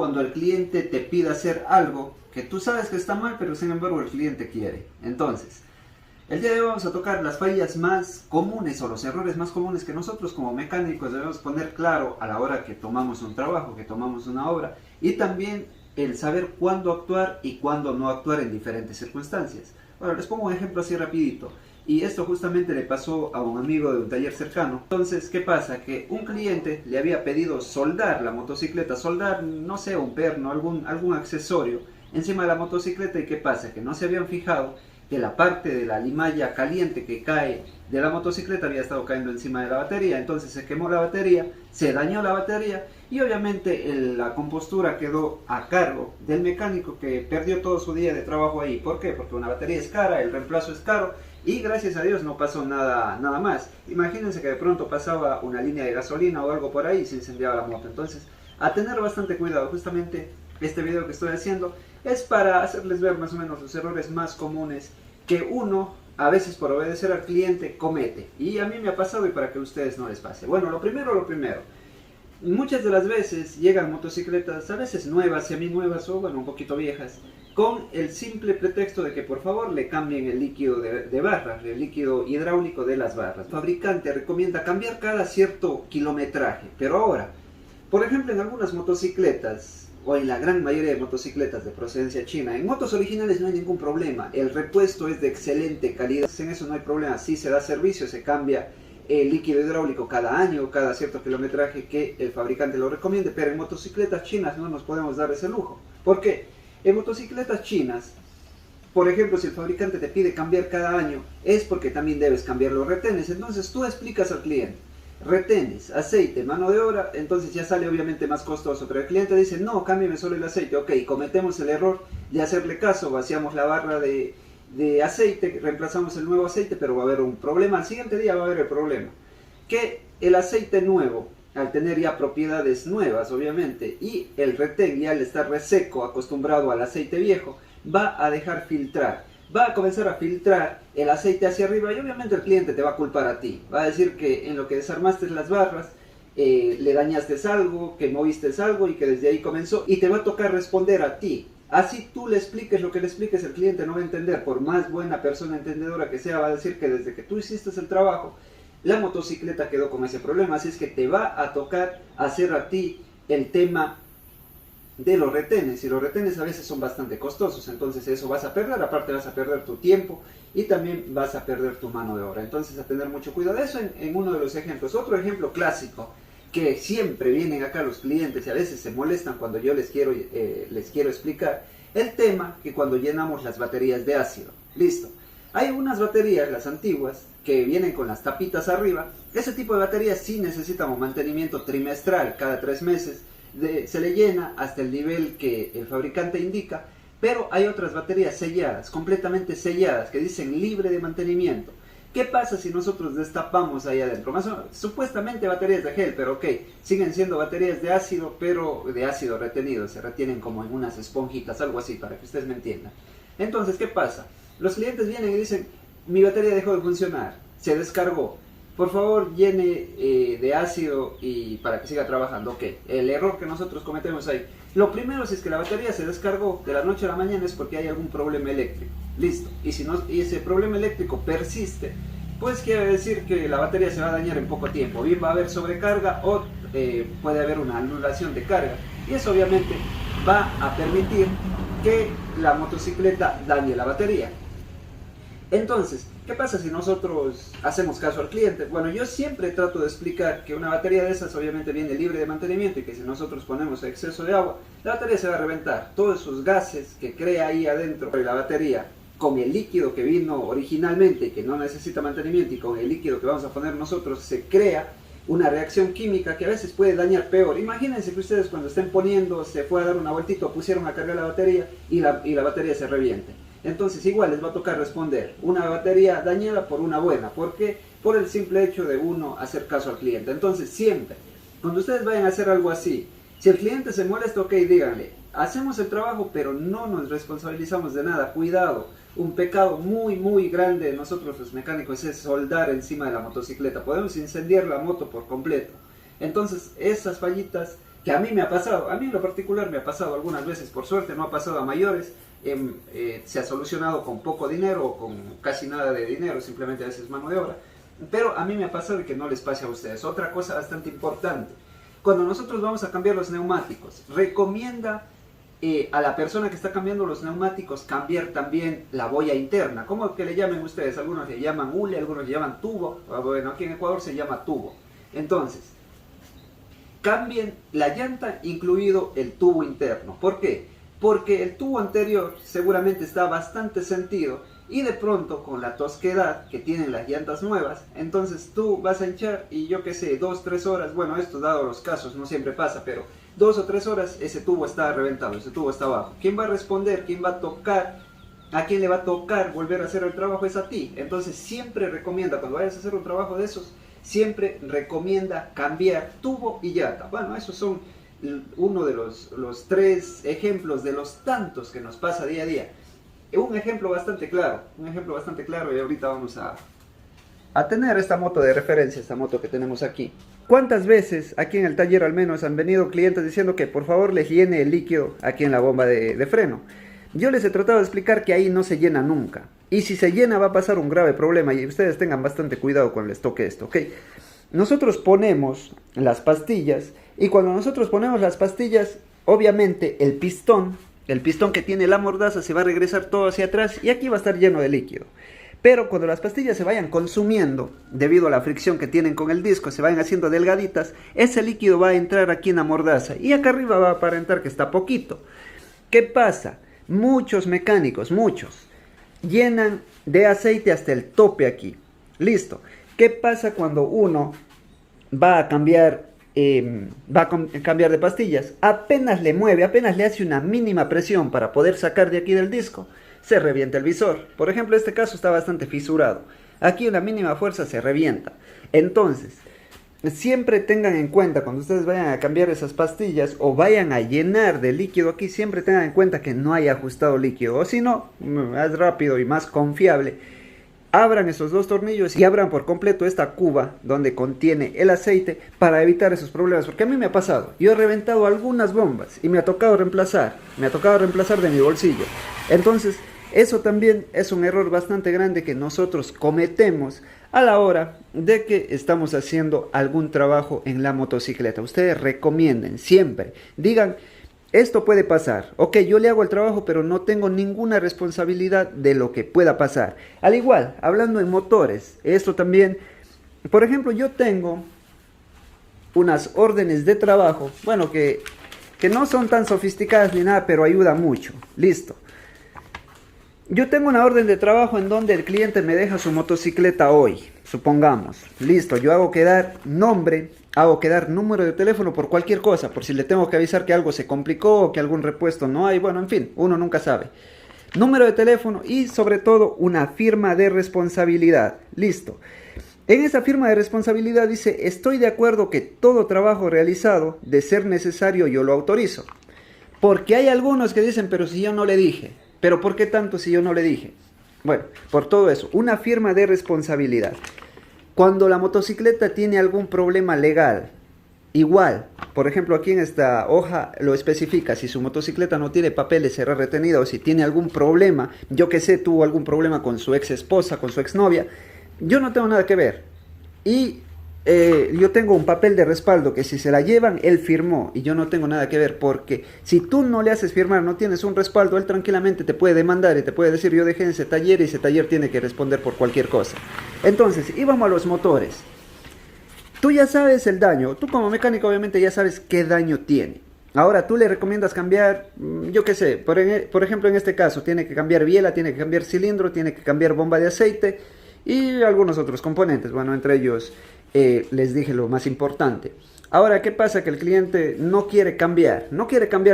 Cuando el cliente te pide hacer algo que tú sabes que está mal, pero sin embargo el cliente quiere. Entonces, el día de hoy vamos a tocar las fallas más comunes o los errores más comunes que nosotros como mecánicos debemos poner claro a la hora que tomamos un trabajo, que tomamos una obra, y también el saber cuándo actuar y cuándo no actuar en diferentes circunstancias. Bueno, les pongo un ejemplo así rapidito. Y esto justamente le pasó a un amigo de un taller cercano. Entonces, ¿qué pasa? Que un cliente le había pedido soldar la motocicleta, soldar, no sé, un perno, algún accesorio encima de la motocicleta. ¿Y qué pasa? Que no se habían fijado que la parte de la limalla caliente que cae de la motocicleta había estado cayendo encima de la batería. Entonces se quemó la batería, se dañó la batería y obviamente la compostura quedó a cargo del mecánico, que perdió todo su día de trabajo ahí. ¿Por qué? Porque una batería es cara, el reemplazo es caro y gracias a Dios no pasó nada más. Imagínense que de pronto pasaba una línea de gasolina o algo por ahí y se incendiaba la moto. Entonces, a tener bastante cuidado. Justamente este video que estoy haciendo es para hacerles ver más o menos los errores más comunes que uno, a veces por obedecer al cliente, comete. Y a mí me ha pasado y para que a ustedes no les pase. Bueno, lo primero. Muchas de las veces llegan motocicletas, a veces nuevas, semi-nuevas o bueno, un poquito viejas, con el simple pretexto de que por favor le cambien el líquido de barras, el líquido hidráulico de las barras. El fabricante recomienda cambiar cada cierto kilometraje, pero ahora, por ejemplo, en algunas motocicletas, o en la gran mayoría de motocicletas de procedencia china, en motos originales no hay ningún problema, el repuesto es de excelente calidad, en eso no hay problema, sí se da servicio, se cambia el líquido hidráulico cada año, cada cierto kilometraje que el fabricante lo recomiende, pero en motocicletas chinas no nos podemos dar ese lujo. ¿Por qué? En motocicletas chinas, por ejemplo, si el fabricante te pide cambiar cada año, es porque también debes cambiar los retenes. Entonces tú explicas al cliente, retenes, aceite, mano de obra, entonces ya sale obviamente más costoso, pero el cliente dice, no, cámbiame solo el aceite. Ok, cometemos el error de hacerle caso, vaciamos la barra de aceite, reemplazamos el nuevo aceite, pero va a haber un problema. Al siguiente día va a haber el problema que el aceite nuevo, al tener ya propiedades nuevas obviamente, y el retén ya al estar reseco, acostumbrado al aceite viejo, va a dejar filtrar, va a comenzar a filtrar el aceite hacia arriba y obviamente el cliente te va a culpar a ti, va a decir que en lo que desarmaste las barras le dañaste algo, que moviste algo y que desde ahí comenzó, y te va a tocar responder a ti. Así tú le expliques lo que le expliques, el cliente no va a entender. Por más buena persona entendedora que sea, va a decir que desde que tú hiciste el trabajo, la motocicleta quedó con ese problema. Así es que te va a tocar hacer a ti el tema de los retenes. Y los retenes a veces son bastante costosos, entonces eso vas a perder. Aparte vas a perder tu tiempo y también vas a perder tu mano de obra. Entonces a tener mucho cuidado. Eso en uno de los ejemplos. Otro ejemplo clásico, que siempre vienen acá los clientes y a veces se molestan cuando yo les quiero explicar el tema, que cuando llenamos las baterías de ácido. Listo. Hay unas baterías, las antiguas, que vienen con las tapitas arriba. Ese tipo de baterías sí necesitan un mantenimiento trimestral, cada 3 meses. Se le llena hasta el nivel que el fabricante indica, pero hay otras baterías selladas, completamente selladas, que dicen libre de mantenimiento. ¿Qué pasa si nosotros destapamos ahí adentro? Supuestamente baterías de gel, pero ok, siguen siendo baterías de ácido, pero de ácido retenido, se retienen como en unas esponjitas, algo así, para que ustedes me entiendan. Entonces, ¿qué pasa? Los clientes vienen y dicen, mi batería dejó de funcionar, se descargó, por favor llene de ácido y para que siga trabajando. Ok, el error que nosotros cometemos ahí, lo primero, si es que la batería se descargó de la noche a la mañana, es porque hay algún problema eléctrico. Listo. Y si no, y ese problema eléctrico persiste, pues quiere decir que la batería se va a dañar en poco tiempo. Bien, va a haber sobrecarga o puede haber una anulación de carga. Y eso obviamente va a permitir que la motocicleta dañe la batería. Entonces, ¿qué pasa si nosotros hacemos caso al cliente? Bueno, yo siempre trato de explicar que una batería de esas obviamente viene libre de mantenimiento y que si nosotros ponemos exceso de agua, la batería se va a reventar. Todos esos gases que crea ahí adentro de la batería, con el líquido que vino originalmente y que no necesita mantenimiento, y con el líquido que vamos a poner nosotros, se crea una reacción química que a veces puede dañar peor. Imagínense que ustedes cuando estén poniendo, se fue a dar una vueltita, pusieron a cargar la batería y la batería se reviente. Entonces igual les va a tocar responder una batería dañada por una buena. ¿Por qué? Por el simple hecho de uno hacer caso al cliente. Entonces siempre, cuando ustedes vayan a hacer algo así, si el cliente se molesta, ok, díganle, hacemos el trabajo pero no nos responsabilizamos de nada. Cuidado, un pecado muy grande de nosotros los mecánicos es soldar encima de la motocicleta. Podemos incendiar la moto por completo. Entonces esas fallitas que a mí me ha pasado, a mí en lo particular me ha pasado algunas veces, por suerte no ha pasado a mayores, se ha solucionado con poco dinero o con casi nada de dinero, simplemente a veces mano de obra, pero a mí me ha pasado y que no les pase a ustedes. Otra cosa bastante importante, cuando nosotros vamos a cambiar los neumáticos, recomienda a la persona que está cambiando los neumáticos cambiar también la boya interna. ¿Cómo que le llamen ustedes? Algunos le llaman hule, algunos le llaman tubo. Bueno, aquí en Ecuador se llama tubo. Entonces, cambien la llanta, incluido el tubo interno. ¿Por qué? Porque el tubo anterior seguramente está bastante sentido y de pronto con la tosquedad que tienen las llantas nuevas, entonces tú vas a hinchar y yo qué sé, 2-3 horas, bueno, esto dado los casos no siempre pasa, pero 2 o 3 horas ese tubo está reventado, ese tubo está abajo. ¿Quién va a responder? ¿Quién va a tocar? ¿A quién le va a tocar volver a hacer el trabajo? Es a ti. Entonces siempre recomienda, cuando vayas a hacer un trabajo de esos, siempre recomienda cambiar tubo y llanta. Bueno, esos son uno de los 3 ejemplos de los tantos que nos pasa día a día. Un ejemplo bastante claro y ahorita vamos a tener esta moto de referencia, esta moto que tenemos aquí. ¿Cuántas veces aquí en el taller al menos han venido clientes diciendo que por favor les llene el líquido aquí en la bomba de freno? Yo les he tratado de explicar que ahí no se llena nunca. Y si se llena va a pasar un grave problema y ustedes tengan bastante cuidado cuando les toque esto, ¿ok? Nosotros ponemos las pastillas y cuando nosotros ponemos las pastillas, obviamente el pistón que tiene la mordaza se va a regresar todo hacia atrás y aquí va a estar lleno de líquido. Pero cuando las pastillas se vayan consumiendo, debido a la fricción que tienen con el disco, se vayan haciendo delgaditas, ese líquido va a entrar aquí en la mordaza y acá arriba va a aparentar que está poquito. ¿Qué pasa? Muchos mecánicos, llenan de aceite hasta el tope aquí. Listo. ¿Qué pasa cuando uno va a cambiar de pastillas? Apenas le mueve, apenas le hace una mínima presión para poder sacar de aquí del disco, se revienta el visor. Por ejemplo, este caso está bastante fisurado. Aquí una mínima fuerza se revienta. Entonces, siempre tengan en cuenta cuando ustedes vayan a cambiar esas pastillas o vayan a llenar de líquido aquí, siempre tengan en cuenta que no haya ajustado líquido. O si no, más rápido y más confiable, abran esos 2 tornillos y abran por completo esta cuba donde contiene el aceite para evitar esos problemas. Porque a mí me ha pasado, yo he reventado algunas bombas y me ha tocado reemplazar de mi bolsillo. Entonces, eso también es un error bastante grande que nosotros cometemos a la hora de que estamos haciendo algún trabajo en la motocicleta. Ustedes recomienden siempre, digan, esto puede pasar, ok, yo le hago el trabajo pero no tengo ninguna responsabilidad de lo que pueda pasar. Al igual, hablando en motores, esto también, por ejemplo, yo tengo unas órdenes de trabajo, bueno, que no son tan sofisticadas ni nada, pero ayuda mucho. Listo. Yo tengo una orden de trabajo en donde el cliente me deja su motocicleta hoy, supongamos. Listo, yo hago quedar nombre, hago quedar número de teléfono por cualquier cosa, por si le tengo que avisar que algo se complicó o que algún repuesto no hay, bueno, en fin, uno nunca sabe. Número de teléfono y sobre todo una firma de responsabilidad. Listo. En esa firma de responsabilidad dice, estoy de acuerdo que todo trabajo realizado, de ser necesario, yo lo autorizo. Porque hay algunos que dicen, pero si yo no le dije. ¿Pero por qué tanto si yo no le dije? Bueno, por todo eso, una firma de responsabilidad. Cuando la motocicleta tiene algún problema legal, igual, por ejemplo aquí en esta hoja lo especifica, si su motocicleta no tiene papeles, será retenida, o si tiene algún problema, yo que sé, tuvo algún problema con su ex esposa, con su ex novia, yo no tengo nada que ver. Y yo tengo un papel de respaldo que si se la llevan, él firmó y yo no tengo nada que ver, porque si tú no le haces firmar, no tienes un respaldo, él tranquilamente te puede demandar y te puede decir, yo dejé en ese taller y ese taller tiene que responder por cualquier cosa. Entonces, íbamos a los motores. Tú ya sabes el daño, tú como mecánico obviamente ya sabes qué daño tiene. Ahora tú le recomiendas cambiar, yo qué sé, por ejemplo en este caso, tiene que cambiar biela, tiene que cambiar cilindro, tiene que cambiar bomba de aceite y algunos otros componentes, bueno, entre ellos les dije lo más importante. Ahora, ¿qué pasa? Que el cliente no quiere cambiar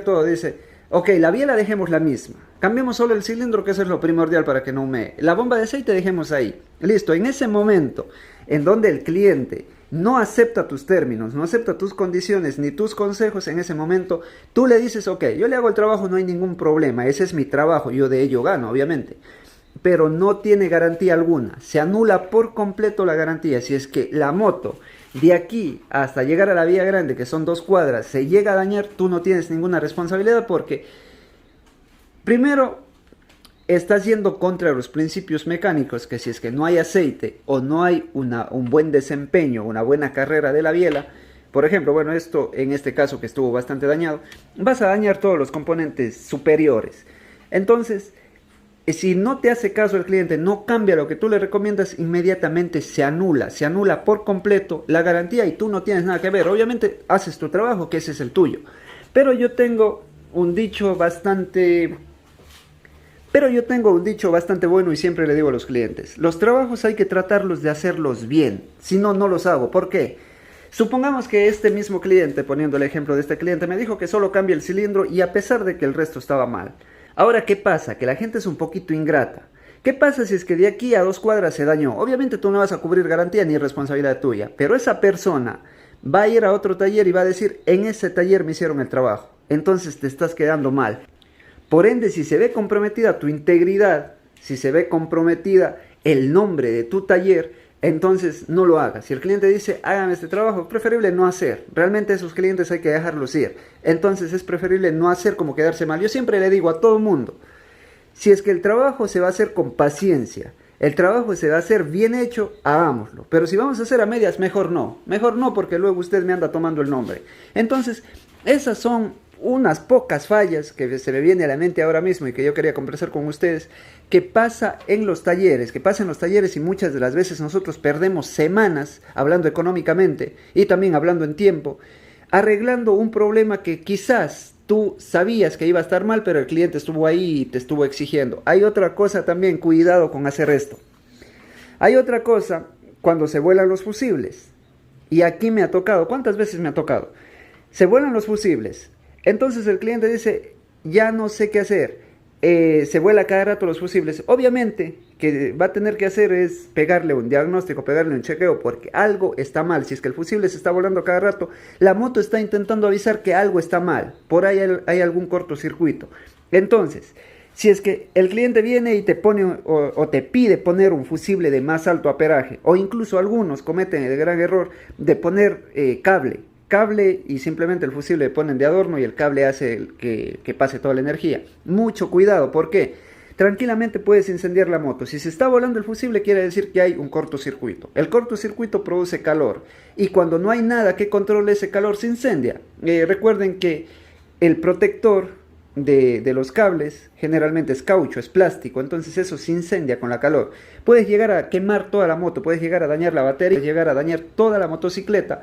todo, dice, ok, la biela dejemos la misma, cambiemos solo el cilindro, que eso es lo primordial para que no humee, la bomba de aceite dejemos ahí, listo. En ese momento, en donde el cliente no acepta tus términos, no acepta tus condiciones, ni tus consejos, en ese momento, tú le dices, ok, yo le hago el trabajo, no hay ningún problema, ese es mi trabajo, yo de ello gano, obviamente. Pero no tiene garantía alguna, se anula por completo la garantía si es que la moto de aquí hasta llegar a la vía grande, que son 2 cuadras, se llega a dañar, tú no tienes ninguna responsabilidad porque, primero, estás yendo contra los principios mecánicos, que si es que no hay aceite o no hay un buen desempeño, una buena carrera de la biela, por ejemplo, bueno, esto en este caso que estuvo bastante dañado, vas a dañar todos los componentes superiores. Entonces, si no te hace caso el cliente, no cambia lo que tú le recomiendas, inmediatamente se anula por completo la garantía y tú no tienes nada que ver. Obviamente haces tu trabajo, que ese es el tuyo. Pero yo tengo un dicho bastante bueno y siempre le digo a los clientes: los trabajos hay que tratarlos de hacerlos bien, si no, no los hago. ¿Por qué? Supongamos que este mismo cliente, poniendo el ejemplo de este cliente, me dijo que solo cambia el cilindro y a pesar de que el resto estaba mal. Ahora, ¿qué pasa? Que la gente es un poquito ingrata. ¿Qué pasa si es que de aquí a 2 cuadras se dañó? Obviamente tú no vas a cubrir garantía ni responsabilidad tuya, pero esa persona va a ir a otro taller y va a decir: en ese taller me hicieron el trabajo. Entonces te estás quedando mal. Por ende, si se ve comprometida tu integridad, si se ve comprometida el nombre de tu taller, entonces no lo hagas. Si el cliente dice: hágame este trabajo, es preferible no hacer. Realmente esos clientes hay que dejarlos ir. Entonces es preferible no hacer, como quedarse mal. Yo siempre le digo a todo mundo: si es que el trabajo se va a hacer con paciencia, el trabajo se va a hacer bien hecho, hagámoslo. Pero si vamos a hacer a medias, mejor no. Mejor no, porque luego usted me anda tomando el nombre. Entonces, esas son unas pocas fallas que se me viene a la mente ahora mismo y que yo quería conversar con ustedes, que pasa en los talleres, y muchas de las veces nosotros perdemos semanas hablando económicamente y también hablando en tiempo, arreglando un problema que quizás tú sabías que iba a estar mal, pero el cliente estuvo ahí y te estuvo exigiendo. Hay otra cosa también, cuidado con hacer esto. Hay otra cosa cuando se vuelan los fusibles. Y aquí me ha tocado, ¿cuántas veces me ha tocado? Se vuelan los fusibles. Entonces el cliente dice: ya no sé qué hacer, se vuela cada rato los fusibles. Obviamente que va a tener que hacer es pegarle un diagnóstico, pegarle un chequeo, porque algo está mal. Si es que el fusible se está volando cada rato, la moto está intentando avisar que algo está mal, por ahí hay algún cortocircuito. Entonces, si es que el cliente viene y te pone o te pide poner un fusible de más alto amperaje, o incluso algunos cometen el gran error de poner cable y simplemente el fusible le ponen de adorno y el cable hace que pase toda la energía. Mucho cuidado, ¿por qué? Tranquilamente puedes incendiar la moto. Si se está volando el fusible, quiere decir que hay un cortocircuito. El cortocircuito produce calor y cuando no hay nada que controle ese calor, se incendia. Recuerden que el protector de los cables generalmente es caucho, es plástico, entonces eso se incendia con la calor. Puedes llegar a quemar toda la moto, puedes llegar a dañar la batería, puedes llegar a dañar toda la motocicleta.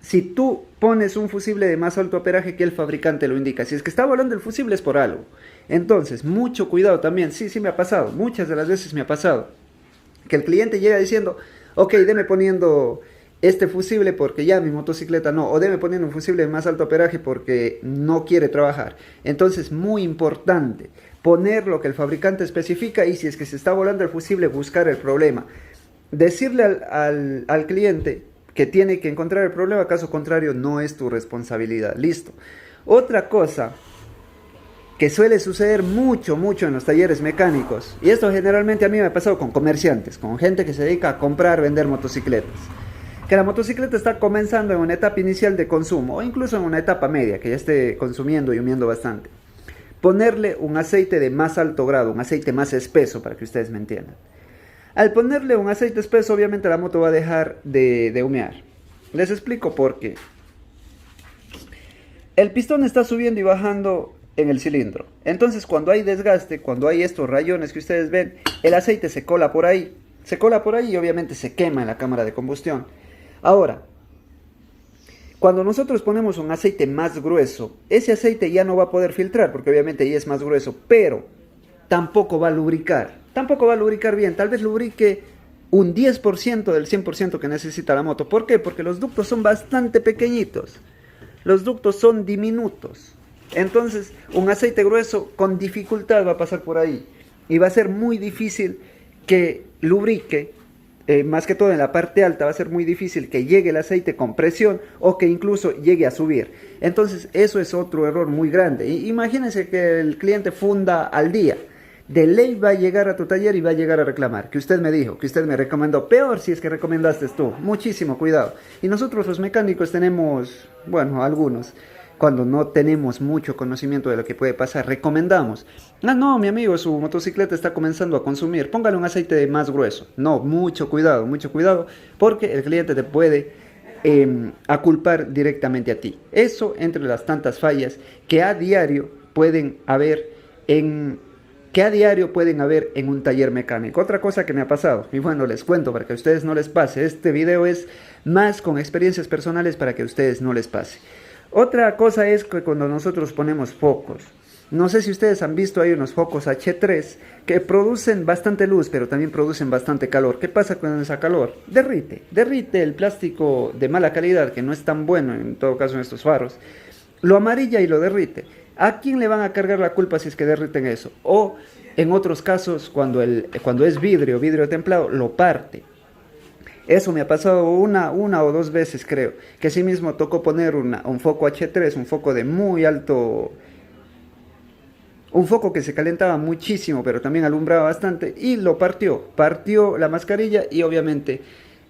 Si tú pones un fusible de más alto amperaje que el fabricante lo indica, si es que está volando el fusible es por algo. Entonces, mucho cuidado también. Sí me ha pasado, muchas de las veces me ha pasado, que el cliente llega diciendo: ok, deme poniendo este fusible porque ya mi motocicleta no, o deme poniendo un fusible de más alto amperaje porque no quiere trabajar. Entonces, muy importante, poner lo que el fabricante especifica y si es que se está volando el fusible, buscar el problema. Decirle al cliente que tiene que encontrar el problema, caso contrario no es tu responsabilidad. Listo. Otra cosa que suele suceder mucho en los talleres mecánicos, y esto generalmente a mí me ha pasado con comerciantes, con gente que se dedica a comprar, vender motocicletas, que la motocicleta está comenzando en una etapa inicial de consumo, o incluso en una etapa media, que ya esté consumiendo y humeando bastante. Ponerle un aceite de más alto grado, un aceite más espeso, para que ustedes me entiendan. Al ponerle un aceite espeso, obviamente la moto va a dejar de humear. Les explico por qué. El pistón está subiendo y bajando en el cilindro. Entonces, cuando hay desgaste, cuando hay estos rayones que ustedes ven, el aceite se cola por ahí. Se cola por ahí y obviamente se quema en la cámara de combustión. Ahora, cuando nosotros ponemos un aceite más grueso, ese aceite ya no va a poder filtrar, porque obviamente ya es más grueso, pero tampoco va a lubricar. Tampoco va a lubricar bien, tal vez lubrique un 10% del 100% que necesita la moto. ¿Por qué? Porque los ductos son bastante pequeñitos. Los ductos son diminutos. Entonces, un aceite grueso con dificultad va a pasar por ahí. Y va a ser muy difícil que lubrique, más que todo en la parte alta, va a ser muy difícil que llegue el aceite con presión o que incluso llegue a subir. Entonces, eso es otro error muy grande. Imagínense que el cliente funda al día. de ley va a llegar a tu taller y va a llegar a reclamar, que usted me dijo, que usted me recomendó, peor si es que recomendaste tú, muchísimo cuidado. Y nosotros los mecánicos tenemos, bueno, algunos, cuando no tenemos mucho conocimiento de lo que puede pasar, recomendamos, no, mi amigo, su motocicleta está comenzando a consumir, póngale un aceite más grueso. No, mucho cuidado, porque el cliente te puede a culpar directamente a ti. Eso entre las tantas fallas que a diario pueden haber en un taller mecánico. Otra cosa que me ha pasado, y bueno, les cuento para que a ustedes no les pase, este video es más con experiencias personales para que a ustedes no les pase. Otra cosa es que cuando nosotros ponemos focos, no sé si ustedes han visto, hay unos focos H3 que producen bastante luz, pero también producen bastante calor. ¿Qué pasa con ese calor? Derrite el plástico de mala calidad, que no es tan bueno en todo caso en estos faros, lo amarilla y lo derrite. ¿A quién le van a cargar la culpa si es que derriten eso? O en otros casos, cuando es vidrio templado, lo parte. Eso me ha pasado una o dos veces, creo, que así mismo tocó poner un foco H3, un foco de muy alto, un foco que se calentaba muchísimo, pero también alumbraba bastante, y lo partió la mascarilla y obviamente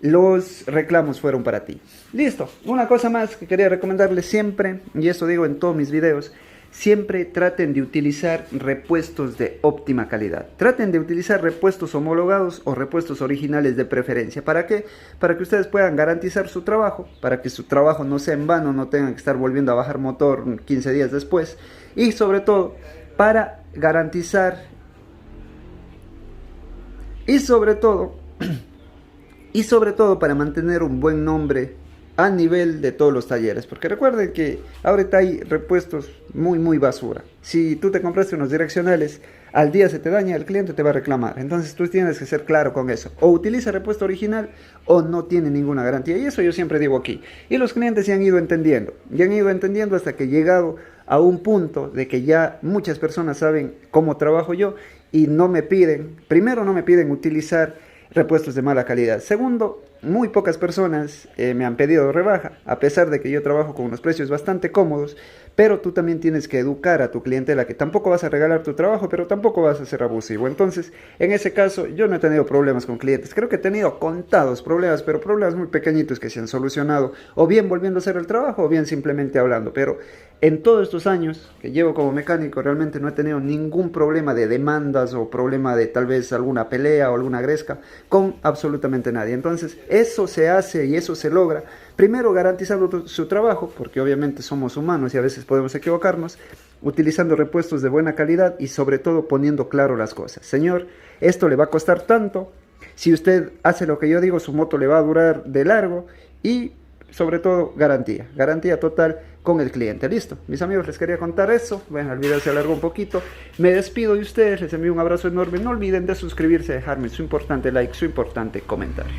los reclamos fueron para ti. Listo, una cosa más que quería recomendarles siempre, y eso digo en todos mis videos, siempre traten de utilizar repuestos de óptima calidad. Traten de utilizar repuestos homologados o repuestos originales de preferencia. ¿Para qué? Para que ustedes puedan garantizar su trabajo, para que su trabajo no sea en vano, no tengan que estar volviendo a bajar motor 15 días después, y sobre todo para garantizar y sobre todo para mantener un buen nombre a nivel de todos los talleres, porque recuerden que ahorita hay repuestos muy basura. Si tú te compraste unos direccionales, al día se te daña, el cliente te va a reclamar. Entonces tú tienes que ser claro con eso, o utiliza repuesto original o no tiene ninguna garantía, y eso yo siempre digo aquí. Y los clientes se han ido entendiendo, hasta que he llegado a un punto de que ya muchas personas saben cómo trabajo yo y no me piden utilizar repuestos de mala calidad. Segundo, muy pocas personas me han pedido rebaja, a pesar de que yo trabajo con unos precios bastante cómodos, pero tú también tienes que educar a tu clientela, que tampoco vas a regalar tu trabajo, pero tampoco vas a ser abusivo. Entonces, en ese caso, yo no he tenido problemas con clientes. Creo que he tenido contados problemas, pero problemas muy pequeñitos que se han solucionado, o bien volviendo a hacer el trabajo, o bien simplemente hablando. Pero en todos estos años que llevo como mecánico, realmente no he tenido ningún problema de demandas o problema de tal vez alguna pelea o alguna gresca con absolutamente nadie. Entonces, eso se hace y eso se logra, primero garantizando su trabajo, porque obviamente somos humanos y a veces podemos equivocarnos, utilizando repuestos de buena calidad y sobre todo poniendo claro las cosas. Señor, esto le va a costar tanto, si usted hace lo que yo digo, su moto le va a durar de largo y sobre todo garantía total con el cliente. Listo, mis amigos, les quería contar eso. Bueno, el video se alargó un poquito, me despido de ustedes, les envío un abrazo enorme, no olviden de suscribirse, dejarme su importante like, su importante comentario.